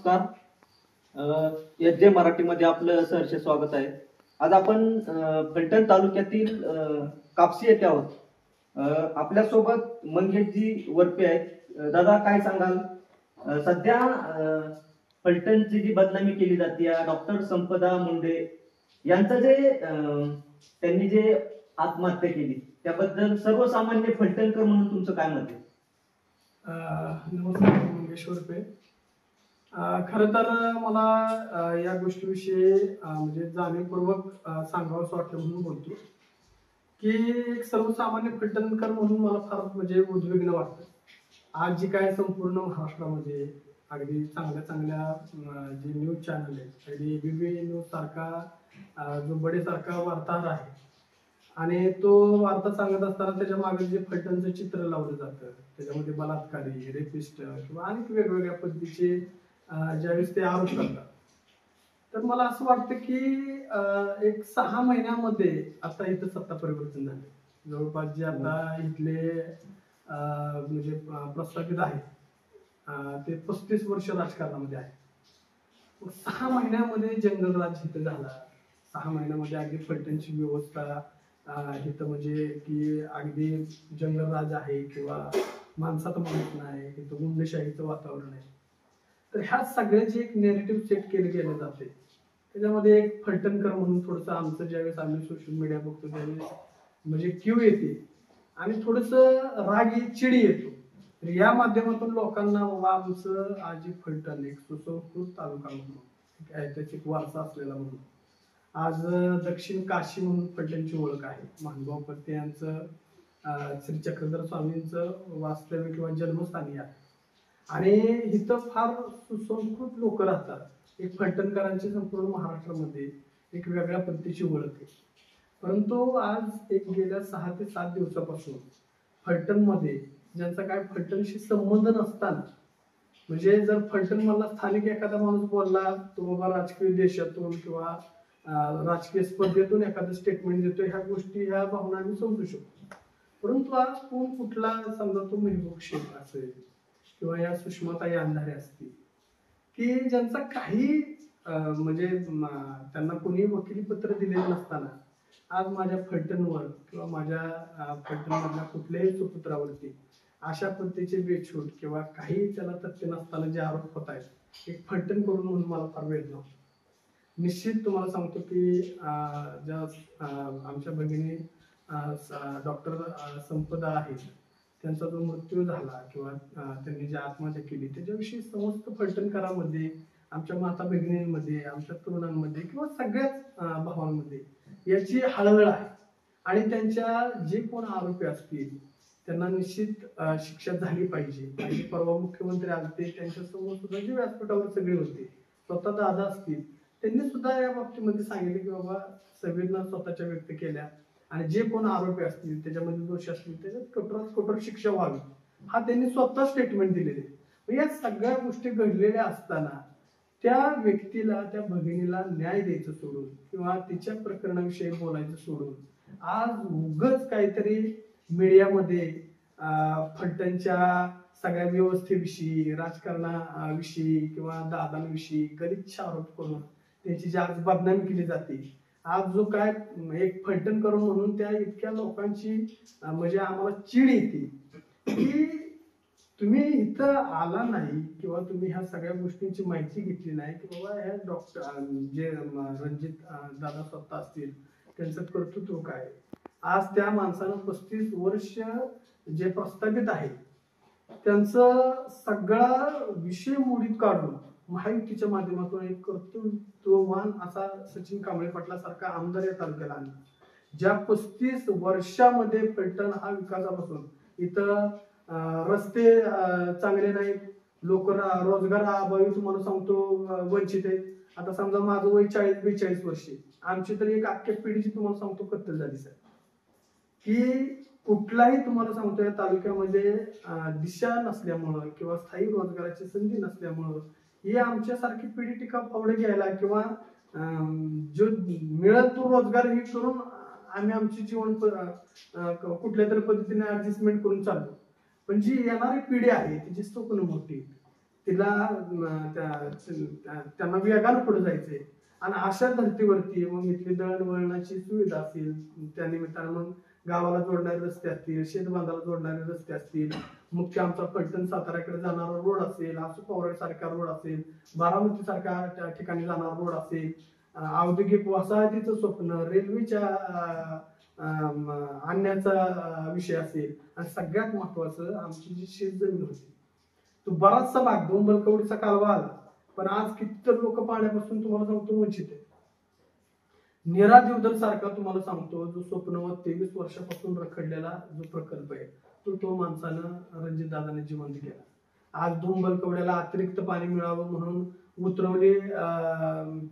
नमस्कार. एस जे मराठीमध्ये आपलं सहर्ष स्वागत आहे. आज आपण फलटण तालुक्यातील कापसी येथे आहोत. आपल्यासोबत मंगेशजी वरपे आहेत. दादा काय सांगाल? सध्या फलटणची जी बदनामी केली जाते डॉक्टर संपदा मुंडे यांचं जे त्यांनी जे आत्महत्या केली त्याबद्दल सर्वसामान्य फलटणकर म्हणून तुमचं काय मत आहे? नमस्कार मंगेश वरपे. खरं तर मला या गोष्टीविषयी म्हणजे जाणीवपूर्वक सांगावंसं वाटलं म्हणून बोलतो की एक सर्वसामान्य फलटणकर म्हणून मला फार म्हणजे उद्विग्न वाटतं. आज जी काय संपूर्ण महाराष्ट्रामध्ये अगदी चांगल्या चांगल्या जे न्यूज चॅनल आहेत, अगदी एबीपी न्यूज सारखा जो बडे सारखा वार्ताहर आहे आणि तो वार्ता सांगत असताना त्याच्या मागे जे फलटणचं चित्र लावलं जातं, त्याच्यामध्ये बलात्कारी, रेपिस्ट किंवा अनेक वेगवेगळ्या पद्धतीचे ज्यावेळेस ते आरोप करतात, तर मला असं वाटतं की एक 6 महिन्यामध्ये आता इथं सत्ता परिवर्तन झाले. जवळपास जे आता इथले म्हणजे प्रस्थापित आहेत ते 35 वर्ष राजकारणामध्ये आहे. 6 महिन्यामध्ये जंगलराज इथं झाला. 6 महिन्यामध्ये अगदी फलटणची व्यवस्था इथं म्हणजे की अगदी जंगलराज आहे किंवा माणसात माणूस नाही, इथं गुंडशाहीचं वातावरण आहे. तर ह्या सगळे जे एक नेरेटिव्ह सेट केले गेले जाते त्याच्यामध्ये एक फलटणकर म्हणून थोडंसं आमचं ज्यावेळेस आम्ही सोशल मीडिया बघतो त्यावेळेस म्हणजे क्यू येते आणि थोडंसं राग चिडी येतो. तर या माध्यमातून लोकांना बाबा आमचं आज फलटण एक सुसंस्कृत तालुका म्हणून एक ऐतिहासिक वारसा असलेला म्हणून आज दक्षिण काशी म्हणून फलटणची ओळख आहे. महानुभाव पत्ते यांचं श्री चक्रधर स्वामींचं वास्तव्य किंवा जन्मस्थानी आहे आणि इथं फार सुसंस्कृत लोक राहतात. एक फलटणकरांची संपूर्ण महाराष्ट्रामध्ये एक वेगळ्या पद्धतीची ओळख आहे. परंतु आज एक गेल्या 6 ते 7 दिवसापासून फलटणमध्ये ज्यांचा काय फलटणशी संबंध नसताना म्हणजे जर फलटण मधला स्थानिक एखादा माणूस बोलला तो बाबा राजकीय देशातून किंवा राजकीय स्पर्धेतून एखादं स्टेटमेंट देतो, ह्या गोष्टी ह्या भावना आम्ही समजू शकतो. परंतु आज कोण कुठला समजा तो मेहबूब शेख असेल किंवा या सुषमाताई अंधारे असतील की ज्यांचा काही म्हणजे त्यांना कोणी वकिली पत्र दिलेलं नसताना आज माझ्या फलटणवर किंवा माझ्या फलटणमधल्या कुठल्याही सुपुत्रावरती अशा पद्धतीचे बेछूट किंवा काही त्याला तथ्य नसताना जे आरोप होत आहेत एक फलटण करून म्हणून मला फार वेदना होतो. निश्चित तुम्हाला सांगतो की ज्या आमच्या भगिनी डॉक्टर संपदा आहेत त्यांचा जो मृत्यू झाला किंवा त्यांनी जी आत्महत्या केली त्याच्याविषयी समस्त फलटणकरांमध्ये, आमच्या माता भगिनींमध्ये, आमच्या तरुणांमध्ये किंवा सगळ्याच भावांमध्ये याची हळहळ आहे आणि त्यांच्या जे कोण आरोपी असतील त्यांना निश्चित शिक्षा झाली पाहिजे. आणि परवा मुख्यमंत्री आले त्यांच्या समोर सुद्धा जे व्यासपीठावर सगळे होते, स्वतः दादा असतील, त्यांनी सुद्धा या बाबतीमध्ये सांगितले की बाबा संवेदना स्वतःच्या व्यक्त केल्या आणि जे कोण आरोपी असतील त्याच्यामध्ये दोष असतील त्याच्यात कठोरात कठोर शिक्षा व्हावी हा त्यांनी स्वतः स्टेटमेंट दिलेले. या सगळ्या गोष्टी घडलेल्या असताना त्या व्यक्तीला, त्या भगिनीला न्याय द्यायचं सोडून किंवा तिच्या प्रकरणाविषयी बोलायचं सोडून आज उगाच काहीतरी मीडियामध्ये फलटणच्या सगळ्या व्यवस्थेविषयी, राजकारणाविषयी किंवा दादांविषयी गलिच्छ आरोप करून त्यांची जी आज बदनामी केली जाते. आज जो काय एक फलटणकर म्हणून त्या इतक्या लोकांची म्हणजे आम्हाला चीड येते की तुम्ही इथं आला नाही किंवा तुम्ही ह्या सगळ्या गोष्टींची माहिती घेतली नाही की बाबा ह्या डॉक्टर जे रणजित दादा स्वतः असतील त्यांचं कर्तृत्व काय. आज त्या माणसानं 35 वर्ष जे प्रस्थापित आहे त्यांचं सगळा विषय मोडीत काढून महायुतीच्या माध्यमातून एक कर्तृत्ववान असा सचिन कांबळे पाटलासारखा आमदार या तालुक्याला आणला. ज्या 35 वर्षामध्ये फलटण हा विकासापासून इथं रस्ते चांगले नाहीत, लोक रोजगार अभावी तुम्हाला सांगतो वंचित आहेत. आता समजा माझं वय 40-42 वर्षे, आमची तर एक अख्ख्या पिढीची तुम्हाला सांगतो कत्तल झाली सर. की कुठलाही तुम्हाला सांगतो या तालुक्यामध्ये दिशा नसल्यामुळं किंवा स्थायी रोजगाराची संधी नसल्यामुळं ही आमच्यासारखी पिढी टिका फावडे घ्यायला किंवा जो मिळत तो रोजगार हे करून आम्ही आमची जीवन कुठल्या तरी पद्धतीने ऍडजस्टमेंट करून चालतो. पण जी येणारी पिढी आहे तिची स्वप्न मोठी. तिला त्यांना वेगानं पुढे जायचंय. आणि अशा धर्तीवरती मग इथली दळणवळणाची सुविधा असेल, त्या निमित्तानं मग गावाला जोडणारे रस्ते असतील, शेतबांधाला जोडणारे रस्ते असतील, मुख्य आमचा फलटण साताऱ्याकडे जाणारा रोड असेल, आसुपावरा सारखा रोड असेल, बारामती सारख्या त्या ठिकाणी जाणारा रोड असेल, औद्योगिक वसाहतीचं स्वप्न, रेल्वेच्या आणण्याचा विषय असेल, आणि सगळ्यात महत्वाचं आमची जी शेतजमीन होती तो बराचसा भाग डोंबलकवडीचा कालवा आला, पण आज कितीतर लोक पाण्यापासून तुम्हाला सांगतो वंचित आहे. नीरा दिवदर सारखा तुम्हाला सांगतो जो स्वप्नवत 23 वर्षापासून रखडलेला जो प्रकल्प आहे तो माणसानं रणजितदादाने जिवंत केला. आज डोंबलकवड्याला अतिरिक्त पाणी मिळावं म्हणून उतरवली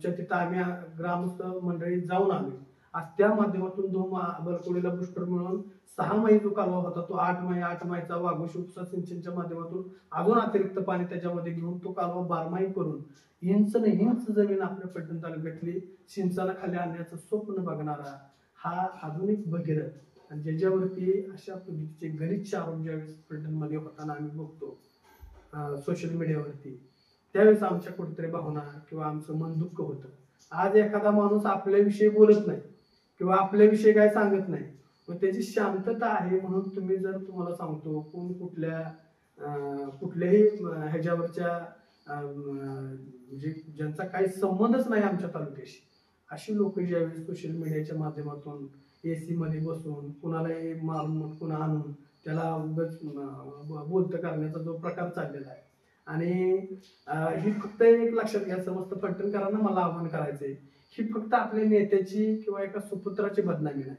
तिथं आम्ही ग्रामस्थ मंडळी जाऊन आलो. आज त्या माध्यमातून डोंबलकवडीला बुस्टर मिळून 6 मै जो कालवा होता तो 8 मैचा वाघोशी उपसा सिंचनच्या माध्यमातून अजून अतिरिक्त पाणी त्याच्यामध्ये घेऊन तो कालवा 12 करून इंच जमीन आपल्या फलटण तालुक्यातली सिंचनाखाली आणण्याचं स्वप्न बघणारा हा आधुनिक भगीरथ, आणि ज्याच्यावरती अशा पद्धतीचे गलिच्छ आरोप ज्यावेळेस फलटण मध्ये होताना आम्ही बघतो सोशल मीडियावरती, त्यावेळेस आमच्या कुठेतरी भावना किंवा आमचं मन दुःख होतं. आज एखादा माणूस आपल्याविषयी बोलत नाही किंवा आपल्याविषयी काय सांगत नाही, मग त्याची शांतता आहे म्हणून तुम्ही जर तुम्हाला सांगतो कोण कुठल्याही ह्याच्यावरच्या म्हणजे ज्यांचा काही संबंधच नाही आमच्या तालुक्याशी, अशी लोक ज्यावेळेस सोशल मीडियाच्या माध्यमातून एसी मध्ये बसून कुणालाही मारून कुणा आणून त्याला बोलतं करण्याचा जो प्रकार चाललेला आहे, आणि ही फक्त एक लक्षात घ्या, समस्त फलटणकरांना मला आवाहन करायचंय, ही फक्त आपल्या नेत्याची किंवा एका सुपुत्राची बदनामी नाही,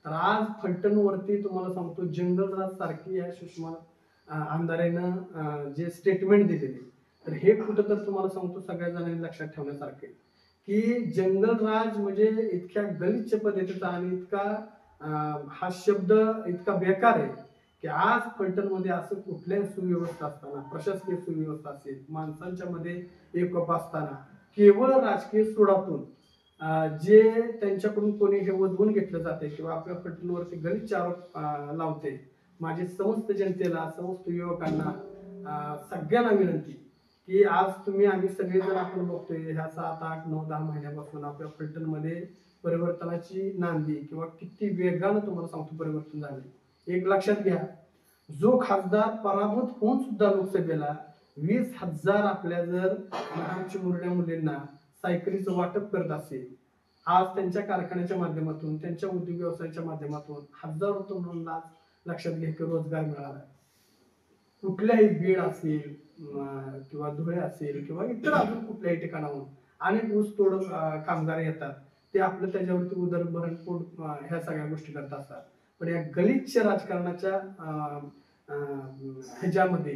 तर आज फलटणवरती तुम्हाला सांगतो जंगलराज सारखी या सुषमा आमदारानं जे स्टेटमेंट दिलेले, तर हे कुठं तर तुम्हाला सांगतो सगळ्या जणांनी लक्षात ठेवण्यासारखे की जंगलराज म्हणजे इतक्या गलिच्छ पद्धतीचा आणि इतका हा शब्द इतका बेकार आहे की आज फलटणमध्ये असं कुठल्याही सुव्यवस्था असताना, प्रशासकीय सुव्यवस्था असेल, माणसांच्या मध्ये एकोपा असताना, केवळ राजकीय सुडातून जे त्यांच्याकडून कोणी हे वधवून घेतलं जाते किंवा आपल्या फलटणवरती गलिच्छ आरोप लावते, माझी समस्त जनतेला, समस्त युवकांना सगळ्यांना विनंती की आज आम्ही सगळेजण आपण बघतोय ह्या 7, 8, 9, 10 महिन्यापासून आपल्या फलटणमध्ये परिवर्तनाची नांदी किंवा किती वेगानं तुम्हाला सांगतो परिवर्तन झाले. एक लक्षात घ्या, जो खासदार पराभूत होऊन सुद्धा लोकसभेला 20,000 आपल्या जर चिमुरड्या मुलींना सायकलीचं वाटप करत असेल, आज त्यांच्या कारखान्याच्या माध्यमातून, त्यांच्या उद्योग व्यवसायाच्या माध्यमातून हजारो तरुणांना लक्षात घ्या की रोजगार मिळाला. कुठल्याही बीड असेल किंवा धुळे असेल किंवा इतर अजून कुठल्याही ठिकाणाहून अनेक ऊस तोड कामगार येतात, ते आपलं त्याच्यावरती उदरभरण पोट ह्या सगळ्या गोष्टी करत असतात. पण या गलिच्छ राजकारणाच्या ह्याच्यामध्ये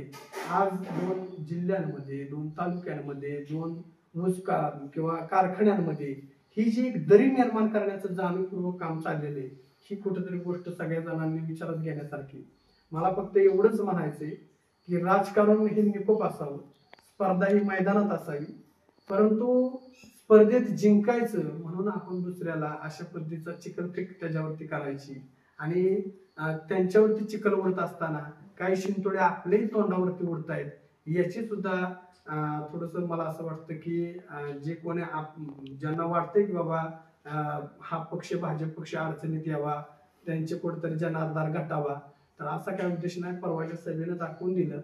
आज 2 जिल्ह्यांमध्ये, 2 तालुक्यांमध्ये, 2 ऊस किंवा कारखान्यांमध्ये ही जी एक दरी निर्माण करण्याचं जाणीवपूर्वक काम चाललेलं आहे, ही कुठेतरी गोष्ट सगळ्या जणांनी विचारात घेण्यासारखी. मला फक्त एवढंच म्हणायचंय की राजकारण हे निकोप असावं, स्पर्धा ही मैदानात असावी, परंतु स्पर्धेत जिंकायचं म्हणून आपण दुसऱ्याला अशा पद्धतीचा चिखलफेक त्याच्यावरती करायची, आणि त्यांच्यावरती चिखल उडत असताना काही शिंतोडे आपलेही तोंडावरती उडतायत, याची सुद्धा थोडस मला असं वाटतं की जे कोणी ज्यांना वाटतंय की बाबा हा पक्ष भाजप पक्ष अडचणीत यावा, त्यांचे कुठेतरी जनाधार घटावा, तर असा काही उद्देश नाही. परवाच्या सभेनं दाखवून दिलं,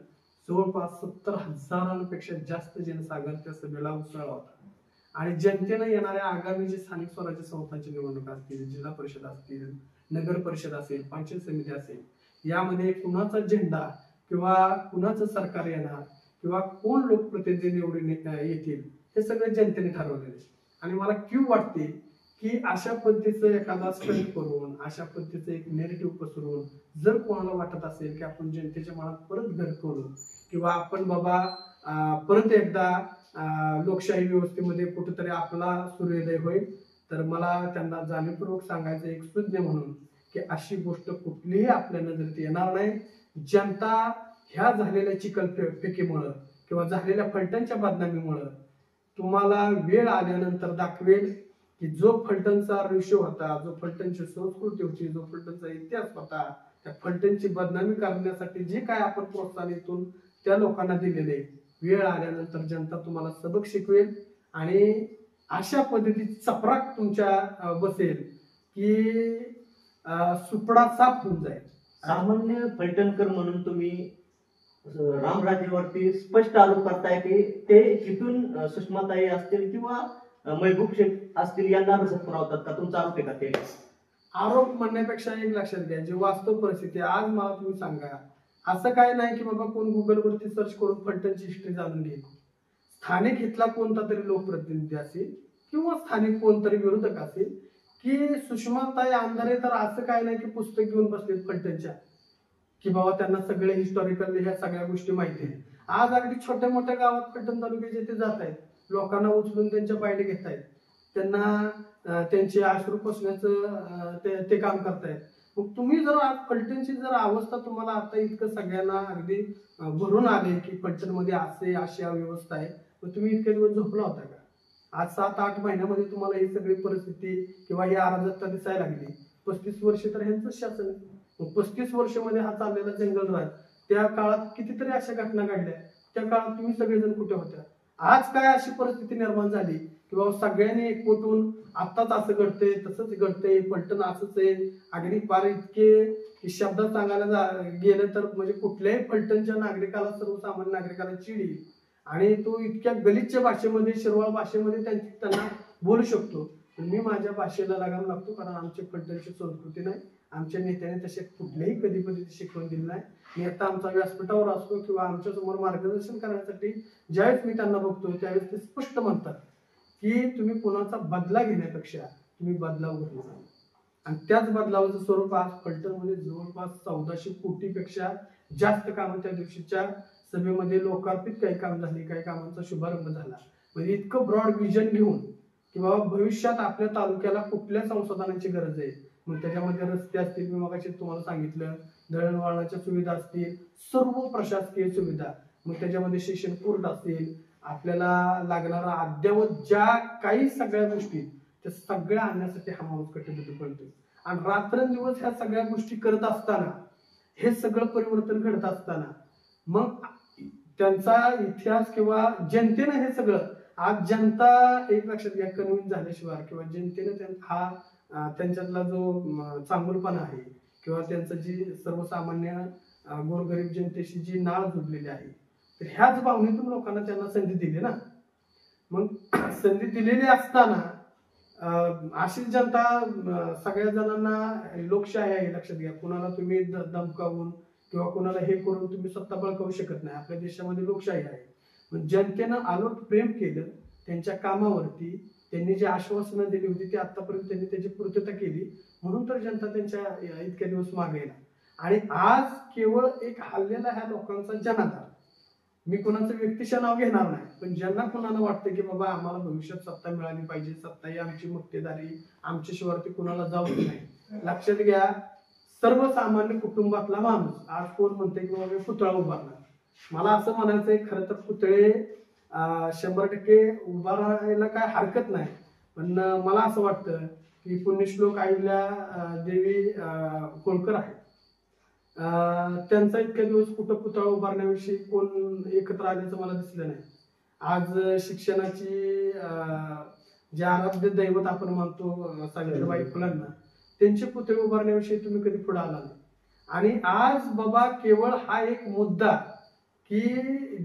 जवळपास 70,000पेक्षा जास्त जनसागर त्या सभेला उसळला होता, आणि जनतेनं येणाऱ्या आगामी जे स्थानिक स्वराज्य संस्थांची निवडणूक असतील, जिल्हा परिषद असतील, नगर परिषद असेल, पंचायत समिती असेल, यामध्ये कुणाचा झेंडा किंवा कुणाचं सरकार येणार किंवा कोण लोकप्रतिनिधी निवडून येतील हे सगळं जनतेने ठरवलेलं आहे. आणि मला क्यू वाटते की अशा पद्धतीचं एखादा स्टंट करून, अशा पद्धतीचं एक नेरेटिव्ह पसरून जर कोणाला वाटत असेल की आपण जनतेच्या मनात परत घर करू किंवा आपण बाबा परत एकदा लोकशाही व्यवस्थेमध्ये कुठेतरी आपला सूर्योदय होईल, तर मला त्यांना जाणीवपूर्वक सांगायचं एक सुज्ञ म्हणून की अशी गोष्ट कुठलीही आपल्या नजरेत येणार नाही. जनता ह्या झालेल्या चिखलफेकीमुळं किंवा झालेल्या फलटणच्या बदनामीमुळं तुम्हाला वेळ आल्यानंतर दाखवेल की जो फलटणचा रेशो होता, जो फलटणची संस्कृती होती, जो फलटणचा इतिहास होता, त्या फलटणची बदनामी करण्यासाठी जे काय आपण प्रोत्साहन इथून त्या लोकांना दिलेले वेळ आल्यानंतर जनता तुम्हाला सबक शिकवेल आणि अशा पद्धतीची चपराक तुमच्या बसेल की सुपडा साफ होऊन जाईल. सामान्य फलटणकर म्हणून तुम्ही रामराजेवरती स्पष्ट आरोप करताय की ते इथून सुषमाताई असतील किंवा महबूब शेख असतील यांना रसद पुरवतात का? तुमचा आरोप आहे का ते? आरोप म्हणण्यापेक्षा एक लक्षात घ्या, जी वास्तव परिस्थिती आज मला तुम्ही सांगा, असं काय नाही की बाबा कोण गुगलवरती सर्च करून फलटणची हिस्ट्री जाणून घेईल. स्थानिक इथला कोणता तरी लोकप्रतिनिधी असेल किंवा स्थानिक कोणतरी विरोधक असेल की सुषमाताई अंधारे तर असं काय नाही की पुस्तक घेऊन बसलेत फलटणच्या की बाबा त्यांना सगळे हिस्टॉरिकल ह्या सगळ्या गोष्टी माहिती आहेत. आज अगदी छोट्या मोठ्या गावात फलटण तालुक्याचे ते जात आहेत, लोकांना उचलून त्यांच्या पायले घेत आहेत, त्यांना त्यांचे अश्रू पुसण्याचं ते काम करतायत. मग तुम्ही जर आज फलटणची जर अवस्था तुम्हाला आता इतकं सगळ्यांना अगदी भरून आले की फलटणमध्ये अशी अव्यवस्था आहे, मग तुम्ही इतके दिवस झोपला होता का? आज 7-8 महिन्यामध्ये तुम्हाला ही सगळी परिस्थिती किंवा ही अराजकता दिसायला लागली. 35 वर्ष तर ह्यांचं शासन आहे. 35 वर्षामध्ये हा चाललेला जंगलराज, त्या काळात कितीतरी अशा घटना घडल्या, त्या काळात तुम्ही सगळेजण कुठे होत्या? आज काय अशी परिस्थिती निर्माण झाली की बाबा सगळ्यांनी एकवटून आत्ताच असं घडतंय तसंच घडतंय, फलटण असंच आहे, अगदी फार इतके की शब्दात सांगायला गेलं तर म्हणजे कुठल्याही फलटणच्या नागरिकाला, सर्वसामान्य नागरिकाला चिड येईल आणि तो इतक्या गलिच्छ भाषेमध्ये, शिरवाळ भाषेमध्ये त्यांना बोलू शकतो. पण मी माझ्या भाषेला लगाम लागतो, कारण आमची फलटणची संस्कृती नाही, आमच्या नेत्याने तसे कुठल्याही कधी शिकवून दिली नाही. नेता आमचा व्यासपीठावर असतो किंवा आमच्या समोर मार्गदर्शन करण्यासाठी ज्यावेळेस मी त्यांना बघतो त्यावेळेस ते स्पष्ट म्हणतात की तुम्ही कोणाचा बदला घेण्यापेक्षा तुम्ही बदलाव घेऊन जा. आणि त्याच बदलावाचं स्वरूप आज फलटणमध्ये जवळपास 1400 कोटीपेक्षा जास्त कामं त्या दिवशीच्या सभेमध्ये लोकार्पित काही काम झाली, काही कामांचा शुभारंभ झाला. म्हणजे इतकं ब्रॉड विजन घेऊन की बाबा भविष्यात आपल्या तालुक्याला कुठल्या संसाधनांची गरज आहे, मग त्याच्यामध्ये रस्ते असतील, मी मगाशी तुम्हाला सांगितलं, दळणवळणाच्या सुविधा असतील, सर्व प्रशासकीय सुविधा, मग त्याच्यामध्ये शिक्षण कोर्ट असतील, आपल्याला लागणारा अद्ययावत ज्या काही सगळ्या गोष्टी त्या सगळ्या आणण्यासाठी हा माणूस कटिबद्ध पडतोय. आणि रात्रंदिवस ह्या सगळ्या गोष्टी करत असताना, हे सगळं परिवर्तन घडत असताना, मग त्यांचा इतिहास किंवा जनतेनं हे सगळं, आज जनता एक लक्षात घ्या, कन्व्हिन्स झाल्याशिवाय किंवा जनतेनं हा त्यांच्यातला जो चांगुलपणा आहे किंवा त्यांचं जी सर्वसामान्य गोरगरीब जनतेशी जी नाळ जुडलेली आहे, तर ह्याच भावनेतून लोकांना त्यांना संधी दिली ना. मग संधी दिलेली असताना अशीच जनता सगळ्या जणांना लोकशाही आहे लक्षात घ्या, कुणाला तुम्ही धमकावून किंवा कुणाला हे करून तुम्ही सत्ता बळकावू शकत नाही. आपल्या देशामध्ये लोकशाही आहे. पण जनतेनं आलोट प्रेम केलं त्यांच्या कामावरती, त्यांनी जी आश्वासनं दिली होती ती आतापर्यंत त्यांनी त्याची पूर्तता केली, म्हणून तर जनता त्यांच्या इतक्या दिवस मागे येणार. आणि आज केवळ एक हल्लेला ह्या लोकांचा जनाधार, मी कोणाचं व्यक्तिशः नाव घेणार नाही, पण ज्यांना कोणाला वाटतं की बाबा आम्हाला भविष्यात सत्ता मिळाली पाहिजे, सत्ता ही आमची मक्तेदारी, आमच्या शिवारती कुणाला जाऊ नाही. लक्षात घ्या, सर्वसामान्य कुटुंबातला माणूस आज कोण म्हणते की बाबा पुतळा उभारणार. मला असं म्हणायचंय, खरं तर पुतळे 100% उभारायला काय हरकत नाही, पण मला असं वाटतं की पुण्यश्लोक अहिल्या देवी होळकर आहेत, त्यांचा इतक्या दिवस कुठं पुतळा उभारण्याविषयी कोण एकत्र आल्याचं मला दिसलं नाही. आज शिक्षणाची जे आराध्य दैवत आपण मानतो सावित्रीबाई फुलांना, त्यांचे पुतळे उभारण्याविषयी तुम्ही कधी पुढे आला नाही. आणि आज बाबा केवळ हा एक मुद्दा की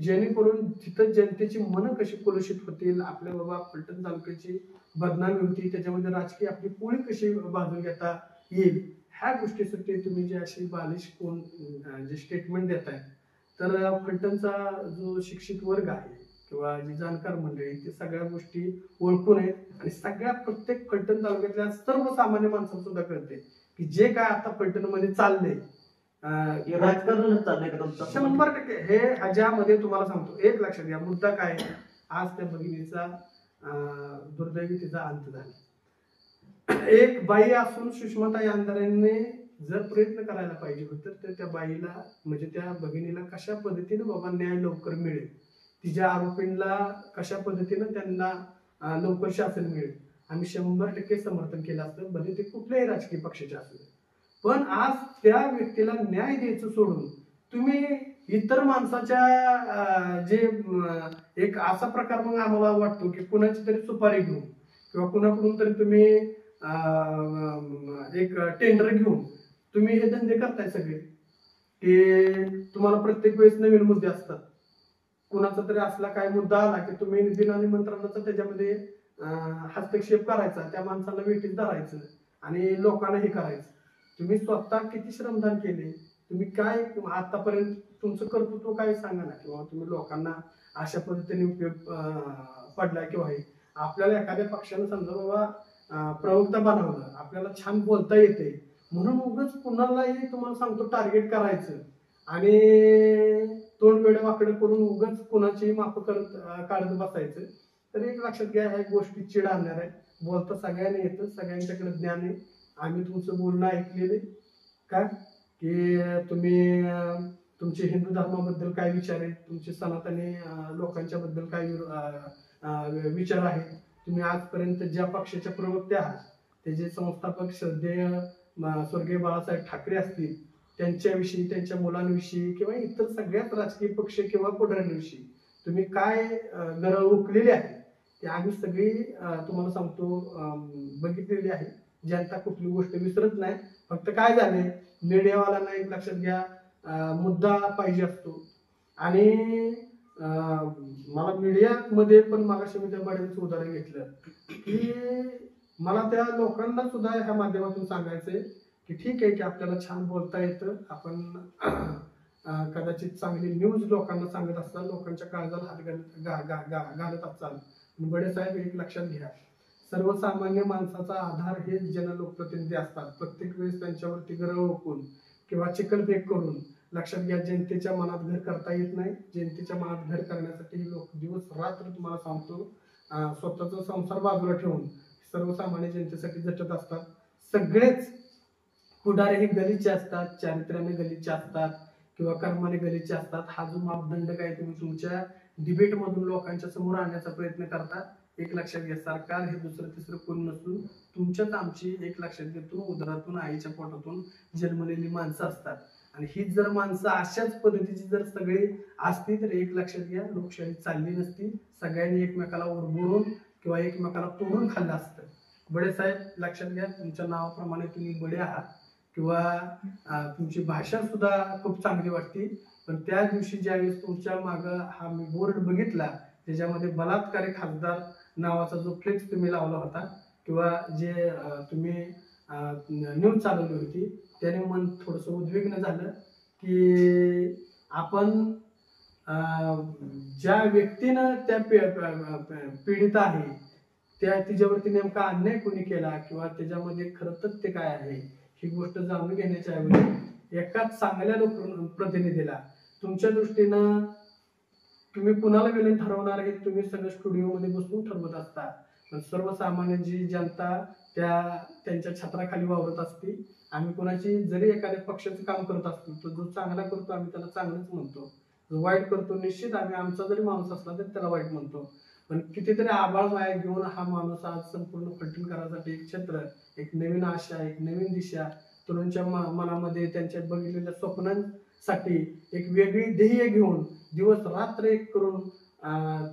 जेणेकरून तिथं जनतेची मनं कशी कलुषित होतील, आपल्या बाबा फलटण तालुक्याची बदनामी होती, त्याच्यामध्ये राजकीय आपली पोळी कशी बाजून घेता येईल, ह्या गोष्टीसाठी तुम्ही जे अशी बालिश कोण जे स्टेटमेंट देताय, तर फलटणचा जो शिक्षित वर्ग आहे किंवा जी जाणकार मंडळी, ते सगळ्या गोष्टी ओळखून आहेत आणि सगळ्या प्रत्येक फलटण तालुक्यातल्या सर्वसामान्य माणसाला सुद्धा कळते की जे काय आता फलटणमध्ये चाललंय राजकारणच चाललंय का तुमचं? 100% हे ह्याच्यामध्ये तुम्हाला सांगतो, एक लक्षात घ्या, मुद्दा काय, आज त्या भगिनीचा दुर्दैवी तिचा अंत झाला. एक बाई असून सुषमाताई अंधारेंनी जर प्रयत्न करायला पाहिजे होतं, तर त्या बाईला म्हणजे त्या भगिनीला कशा पद्धतीने बाबा न्याय लवकर मिळेल, तिच्या आरोपींना कशा पद्धतीने त्यांना लवकर शासन मिळेल, आम्ही 100% समर्थन केलं असतं, भले ते कुठल्याही राजकीय पक्षाचे असले. पण आज त्या व्यक्तीला न्याय द्यायचं सोडून तुम्ही इतर माणसाच्या जे एक असा प्रकार मग आम्हाला वाटतो की कुणाची तरी सुपारी घेऊन किंवा कुणाकडून तरी तुम्ही एक टेंडर घेऊन तुम्ही हे धंदे करताय सगळे, की तुम्हाला प्रत्येक वेळेस नवीन मुद्दे असतात. कुणाचा तरी असला काय मुद्दा आला की तुम्ही बिना निमंत्रणाचा त्याच्यामध्ये हस्तक्षेप करायचा, त्या माणसाला वेटीत धरायचं आणि लोकांना हे करायचं. तुम्ही स्वतः किती श्रमदान केले, तुम्ही काय आतापर्यंत तुमचं कर्तृत्व काय सांगा ना, किंवा तुम्ही लोकांना अशा पद्धतीने उपयोग पडला किंवा हे आपल्याला एखाद्या पक्षानं समजा बाबा प्रवक्ता बनवलं, आपल्याला छान बोलता येते म्हणून उगाच कुणालाही तुम्हाला सांगतो टार्गेट करायचं आणि तोंड वेळ वाकडं करून उगाच कुणाची माफ काढत बसायचं. तर एक लक्षात घ्या, ह्या गोष्टी चिड आणणार आहे. बोलता सगळ्यांना येतं, सगळ्यांच्याकडे ज्ञान आहे. आम्ही तुमचं बोलणं ऐकलेले का की तुम्ही तुमचे हिंदू धर्माबद्दल काय विचार आहेत, तुमचे सनातनी लोकांच्या बद्दल काय विचार आहेत, तुम्ही आजपर्यंत ज्या पक्षाच्या प्रवक्ते आहात त्याचे संस्थापक श्रद्धेय स्वर्गीय बाळासाहेब ठाकरे असतील त्यांच्याविषयी, त्यांच्या मुलांविषयी किंवा इतर सगळ्याच राजकीय पक्ष किंवा पुढाऱ्यांविषयी तुम्ही काय गरज उकलेली आहे ते आम्ही सगळी तुम्हाला सांगतो बघितलेली आहे. जनता कुठली गोष्ट विसरत नाही. फक्त काय झाले, मीडियावाल्यांना एक लक्षात घ्या मुद्दा पाहिजे असतो. आणि मला मीडियामध्ये पण मागाशी मी त्या बड्यांचं उदाहरण घेतलं की मला त्या लोकांना सुद्धा ह्या माध्यमातून सांगायचंय की ठीक आहे की आपल्याला छान बोलता येतं, आपण कदाचित चांगली न्यूज लोकांना सांगत असतात, लोकांच्या काळजाला हात घालत असाल. बडे साहेब एक लक्षात घ्या, सर्वसामान्य माणसाचा आधार हे जनलोकप्रतिनिधी असतात. प्रत्येक वेळेस त्यांच्यावरती गरळ ओकून किंवा चिखलफेक करून लक्षात घ्या जनतेच्या मनात घर करता येत नाही. जनतेच्या मनात घर करण्यासाठी लोक दिवस रात्र तुम्हाला सांगतो स्वतःचा संसार बाजूला ठेवून सर्वसामान्य जनतेसाठी झटत असतात. सगळेच पुढारी हे गलिच्छ असतात, चारित्र्याने गलिच्छ असतात किंवा कर्माने गलिच्छ असतात. हा जो मापदंड काय तुम्ही तुमच्या डिबेट मधून लोकांच्या समोर आणण्याचा प्रयत्न करता, एक लक्षात घ्या सरकार हे दुसरं तिसरं कोण नसून तुमच्याच आमची एक लक्षात घेतो उदरातून आईच्या पोटातून जन्मलेली माणसं असतात. आणि हीच जर माणसं अशाच पद्धतीची जर सगळी असती तर एक लक्षात घ्या लोकशाही चालली नसती. सगळ्यांनी एकमेकाला ओरबडून किंवा एकमेकाला तोडून खाल्लं असतं. बडे साहेब लक्षात घ्या, तुमच्या नावाप्रमाणे तुम्ही बडे आहात किंवा तुमची भाषा सुद्धा खूप चांगली वाटते. पण त्या दिवशी ज्यावेळेस तुमच्या मागं हा मी बोर्ड बघितला त्याच्यामध्ये बलात्कारी खासदार नावाचा जो फ्लेक्स तुम्ही लावला होता किंवा जे तुम्ही न्यूज चालवली होती त्याने मन थोडंसं उद्विग्न झालं की आपण ज्या व्यक्तीनं त्या पीडित आहे त्या तिच्यावरती नेमका अन्याय कोणी केला किंवा त्याच्यामध्ये खरं तथ्य काय आहे ही गोष्ट जाणून घेण्याच्या ऐवजी एकाच चांगल्या लोकप्रतिनिधीला तुमच्या दृष्टीनं तुम्ही कुणाला विलन ठरवणार हे तुम्ही सगळं स्टुडिओमध्ये बसून ठरवत असता. पण सर्वसामान्य जी जनता त्यांच्या छत्राखाली वावरत असते. आम्ही कोणाची जरी एखाद्या पक्षाचं काम करत असतो तर जो चांगला करतो आम्ही त्याला चांगलंच म्हणतो, जो वाईट करतो निश्चित आम्ही आमचा जरी माणूस असला तरी त्याला वाईट म्हणतो. पण कितीतरी आबाळ माया घेऊन हा माणूस आज संपूर्ण फलटण करायसाठी एक क्षेत्र, एक नवीन आशा, एक नवीन दिशा तरुणांच्या मनामध्ये त्यांच्या बघितलेल्या स्वप्नांसाठी एक वेगळी ध्येय घेऊन दिवस रात्र एक करून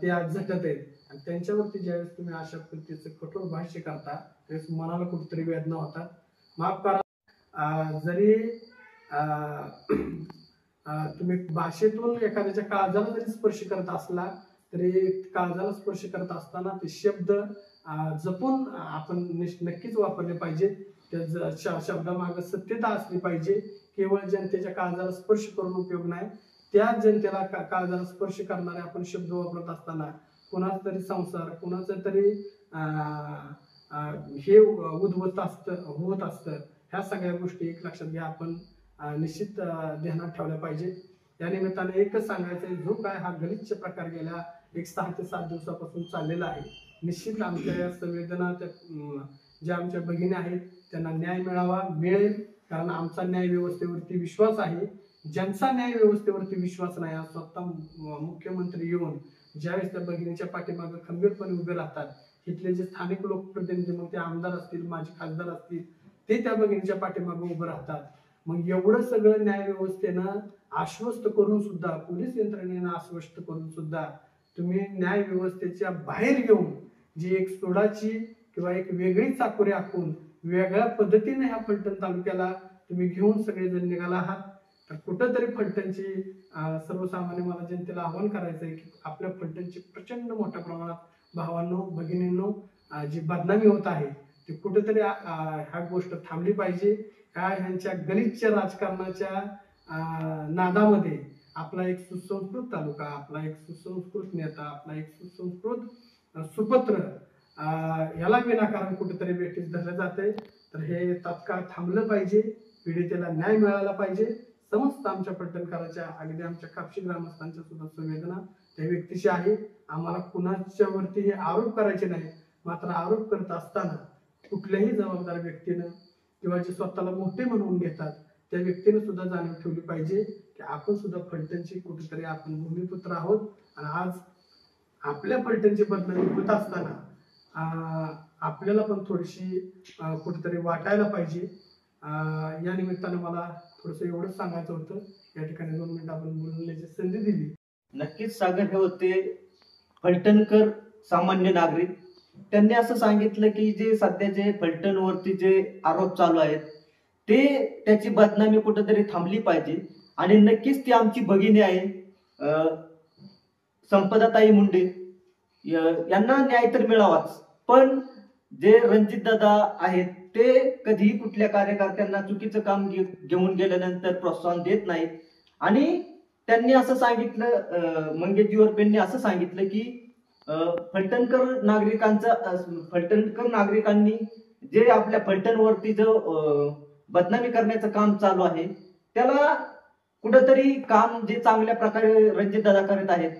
ते आज झटत आहेत. आणि त्यांच्यावरती ज्यावेळेस तुम्ही अशा पद्धतीचं कठोर भाष्य करता त्यावेळेस मनाला कुठेतरी वेदना होतात. माफ करा, जरी तुम्ही भाषेतून एखाद्याच्या काळजाला जरी स्पर्श करत असला तरी काळजाला स्पर्श करत असताना ते शब्द जपून आपण नक्कीच वापरले पाहिजे. त्या शब्दामागे सत्यता असली पाहिजे. केवळ जनतेच्या काळजाला स्पर्श करून उपयोग नाही. त्या जनतेला काळजाला स्पर्श करणारे आपण शब्द वापरत असताना कोणाचा तरी संसार, कोणाचं तरी हे उद्भवत असतं. ह्या सगळ्या गोष्टी एक लक्षात घ्या, आपण निश्चित ध्यानात ठेवल्या पाहिजे. या निमित्ताने एकच सांगायचं, जो काय हा गलिच्छ प्रकार गेल्या 6 ते 7 दिवसापासून चाललेला आहे, निश्चित आमच्या या संवेदना ज्या आमच्या भगिनी आहेत त्यांना न्याय मिळेल. कारण आमचा न्याय व्यवस्थेवरती विश्वास आहे. ज्यांचा न्याय व्यवस्थेवरती विश्वास नाही, स्वतः मुख्यमंत्री येऊन ज्यावेळेस त्या भगिनीच्या पाठीमागे खंबीरपणे उभे राहतात, इथले जे स्थानिक लोकप्रतिनिधी मग ते आमदार असतील, माजी खासदार असतील, ते त्या भगिनीच्या पाठीमागे उभे राहतात मग एवढं सगळं न्याय व्यवस्थेनं आश्वस्त करून सुद्धा, पोलीस यंत्रणेनं आश्वस्त करून सुद्धा तुम्ही न्याय व्यवस्थेच्या बाहेर घेऊन जी एक सोडाची किंवा एक वेगळी चाकोरी आखून वेगळ्या पद्धतीने ह्या फलटण तालुक्याला तुम्ही घेऊन सगळेजण निघाला आहात. तर कुठंतरी फलटणची सर्वसामान्य मला जनतेला आवाहन करायचं आहे की आपल्या फलटणची प्रचंड मोठ्या प्रमाणात भावांनो भगिनींनो जी बदनामी होत आहे ती कुठेतरी ह्या गोष्ट थांबली पाहिजे. ह्यांच्या गलिच्छ राजकारणाच्या नादामध्ये आपला एक सुसंस्कृत तालुका, आपला एक सुसंस्कृत नेता, आपला एक सुसंस्कृत सुपुत्र याला विनाकारण कुठेतरी वेठीस धरलं जाते. तर हे तात्काळ थांबलं पाहिजे. पीडितेला न्याय मिळाला पाहिजे. समस्त आमच्या फलटणकरांच्या, अगदी आमच्या कापशी ग्रामस्थांच्या सुद्धा संवेदना त्या व्यक्तीची आहे. आम्हाला कुणाच्या वरती हे आरोप करायचे नाही, मात्र आरोप करत असताना कुठल्याही जबाबदार व्यक्तीनं किंवा जे स्वतःला मोठे म्हणून घेतात त्या व्यक्तीने सुद्धा जाणीव ठेवली पाहिजे की आपण सुद्धा फलटणची कुठेतरी आपण भूमिपुत्र आहोत. आणि आज आपल्या फलटणची बदनामी होत असताना आपल्याला पण थोडीशी कुठेतरी वाटायला पाहिजे. या निमित्तानं मला थोडंसं एवढंच सांगायचं होतं. या ठिकाणी 2 मिनिटं आपण बोलण्याची संधी दिली. नक्कीच सागर हे होते फलटणकर सामान्य नागरिक. त्यांनी असं सांगितलं की जे सध्याचे फलटणवरती जे आरोप चालू आहेत ते त्याची बदनामी कुठेतरी थांबली पाहिजे. आणि नक्कीच ती आमची भगिनी आहे संपदाताई मुंडे, यांना न्याय तर मिळावाच, पण जे रणजित दादा आहेत ते कधीही कुठल्या कार्यकर्त्यांना चुकीचं काम घेऊन गेल्यानंतर प्रोत्साहन देत नाहीत. आणि त्यांनी असं सांगितलं, मंगेशजी वरपेंनी असं सांगितलं की फलटणकर नागरिकांनी जे आपल्या फलटणवरती जो बदनामी करण्याचं काम चालू आहे त्याला कुठंतरी काम जे चांगल्या प्रकारे रणजित दादा करत आहेत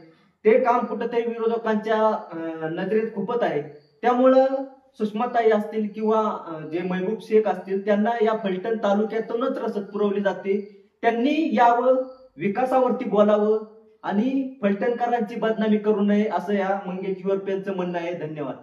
ते काम कुठंतरी विरोधकांच्या नजरेत खुपत आहे. त्यामुळं सुषमाताई असतील किंवा जे महबूब शेख असतील त्यांना या फलटण तालुक्यातूनच रसद पुरवली जाते. त्यांनी यावं, विकासावरती बोलावं आणि फलटणकरांची बदनामी करू नये असं या मंगेशजी वरपेंचं म्हणणं आहे. धन्यवाद.